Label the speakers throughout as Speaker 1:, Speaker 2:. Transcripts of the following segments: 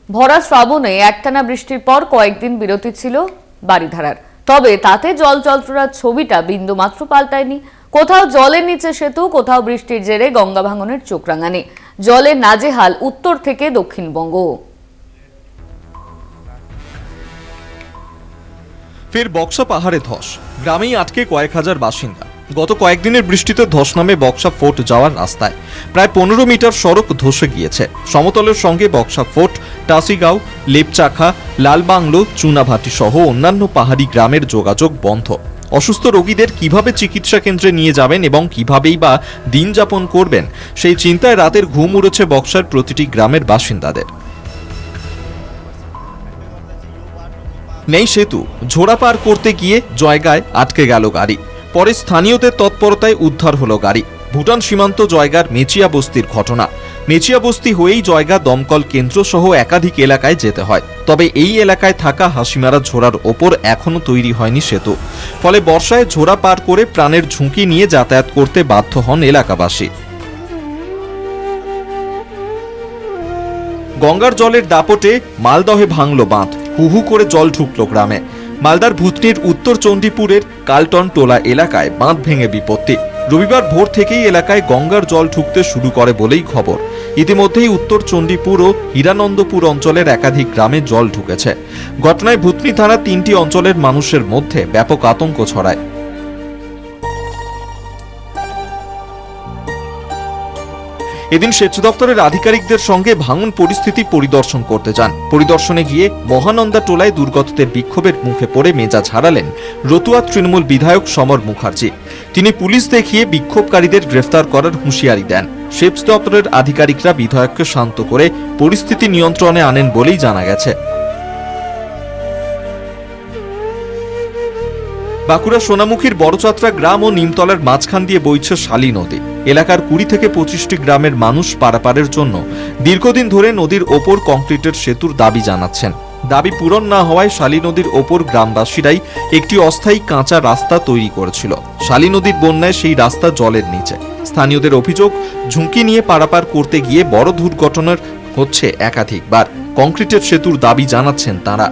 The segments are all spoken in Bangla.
Speaker 1: ভরা শ্রাবণে একটানা বৃষ্টির পর কয়েকদিন বিরতি ছিল বারিধারার। তবে তাতে জল জলচরার ছবিটা বিন্দুমাত্র পাল্টায়নি। কোথাও জলের নিচে সেতু, কোথাও বৃষ্টির জেরে গঙ্গা ভাঙনের চোখ রাঙানি। জলে নাজেহাল উত্তর থেকে দক্ষিণবঙ্গ।
Speaker 2: ফের বক্সা পাহাড়ে ধস, গ্রামেই আটকে কয়েক হাজার বাসিন্দা। গত কয়েকদিনের বৃষ্টিতে ধস নামে বক্সা ফোর্ট যাওয়ার রাস্তায় প্রায় 15 মিটার সড়ক ধসে গিয়েছে। সমতলের সঙ্গে বক্সা ফোর্ট, টাসিগাঁও, লেপচাখা, লালবাংলো, চুনাভাটি সহ অন্যান্য পাহাড়ি গ্রামের যোগাযোগ বন্ধ। অসুস্থ রোগীদের কিভাবে চিকিৎসা কেন্দ্রে নিয়ে যাবেন এবং কিভাবেই বা দিন যাপন করবেন, সেই চিন্তায় রাতের ঘুম উড়েছে বক্সার প্রতিটি গ্রামের বাসিন্দাদের। নেই সেতু, ঝোড়া পার করতে গিয়ে জয়গায় আটকে গেল গাড়ি। পরে স্থানীয়দের তৎপরতায় উদ্ধার হলো গাড়ি। ভুটান সীমান্ত জয়গার মেচিয়া বস্তির ঘটনা। মেচিয়া বস্তি হয়েই জয়গা দমকল কেন্দ্র সহ একাধিক এলাকায় যেতে হয়। তবে এই এলাকায় থাকা হাসিমারা ঝোড়ার ওপর এখনো তৈরি হয়নি সেতু। ফলে বর্ষায় ঝোড়া পার করে প্রাণের ঝুঁকি নিয়ে যাতায়াত করতে বাধ্য হন এলাকাবাসী। গঙ্গার জলের দাপটে মালদহে ভাঙল বাঁধ, হুহু করে জল ঢুকল গ্রামে। মালদার ভুতনির উত্তর চণ্ডীপুরের কালটন টোলা এলাকায় বাঁধ ভেঙে বিপত্তি। রবিবার ভোর থেকেই এলাকায় গঙ্গার জল ঢুকতে শুরু করে বলেই খবর। ইতিমধ্যেই উত্তর চণ্ডীপুর ও হীরানন্দপুর অঞ্চলের একাধিক গ্রামে জল ঢুকেছে। ঘটনায় ভুতনি থানা 3টি অঞ্চলের মানুষের মধ্যে ব্যাপক আতঙ্ক ছড়ায়। এদিন সেচ দপ্তরের আধিকারিকদের সঙ্গে ভাঙন পরিস্থিতি পরিদর্শন করতে যান। পরিদর্শনে গিয়ে মহানন্দা টোলায় দুর্গতদের বিক্ষোভের মুখে পড়ে মেজাজ হারালেন রতুয়া তৃণমূল বিধায়ক সমর মুখার্জি। তিনি পুলিশ দেখিয়ে বিক্ষোভকারীদের গ্রেফতার করার হুঁশিয়ারি দেন। সেচ দপ্তরের আধিকারিকরা বিধায়ককে শান্ত করে পরিস্থিতি নিয়ন্ত্রণে আনেন বলেই জানা গেছে। বাঁকুড়া সোনামুখীর বড়চাত্রা গ্রাম ও নিমতলার মাঝখান দিয়ে বইছে শালী নদী। এলাকার 20 থেকে 25টি গ্রামের মানুষ পারাপারের জন্য দীর্ঘদিন ধরে নদীর ওপর কংক্রিটের সেতুর দাবি জানাচ্ছেন। দাবি পূরণ না হওয়ায় শালী নদীর ওপর গ্রামবাসীরাই একটি অস্থায়ী কাঁচা রাস্তা তৈরি করেছিল। শালী নদীর বন্যায় সেই রাস্তা জলের নিচে। স্থানীয়দের অভিযোগ, ঝুঁকি নিয়ে পারাপার করতে গিয়ে বড় দুর্ঘটনা হচ্ছে একাধিকবার। কংক্রিটের সেতুর দাবি জানাচ্ছেন তারা।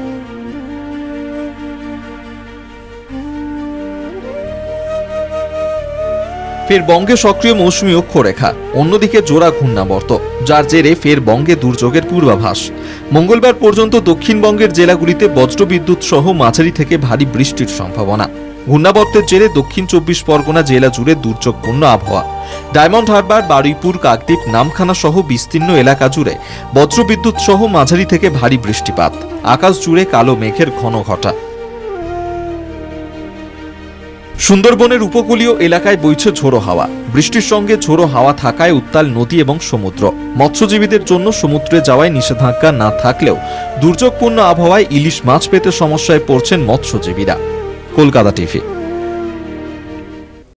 Speaker 2: ফের বঙ্গে সক্রিয় মৌসুমী অক্ষরেখা, অন্যদিকে জোড়া ঘূর্ণাবর্ত, যার জেরে ফের বঙ্গে দুর্যোগের পূর্বাভাস। মঙ্গলবার পর্যন্ত দক্ষিণবঙ্গের জেলাগুলিতে বজ্রবিদ্যুৎ সহ মাঝারি থেকে ভারী বৃষ্টির সম্ভাবনা। ঘূর্ণাবর্তের জেরে দক্ষিণ 24 পরগনা জেলা জুড়ে দুর্যোগপূর্ণ আবহাওয়া। ডায়মন্ড হারবার, বারুইপুর, কাকদ্বীপ, নামখানা সহ বিস্তীর্ণ এলাকা জুড়ে বজ্রবিদ্যুৎ সহ মাঝারি থেকে ভারী বৃষ্টিপাত। আকাশ জুড়ে কালো মেঘের ঘন ঘটা। সুন্দরবনের উপকূলীয় এলাকায় বইছে ঝোড়ো হাওয়া। বৃষ্টির সঙ্গে ঝোড়ো হাওয়া থাকায় উত্তাল নদী এবং সমুদ্র। মৎস্যজীবীদের জন্য সমুদ্রে যাওয়ায় নিষেধাজ্ঞা না থাকলেও দুর্যোগপূর্ণ আবহাওয়ায় ইলিশ মাছ পেতে সমস্যায় পড়ছেন মৎস্যজীবীরা। কলকাতা টিভি।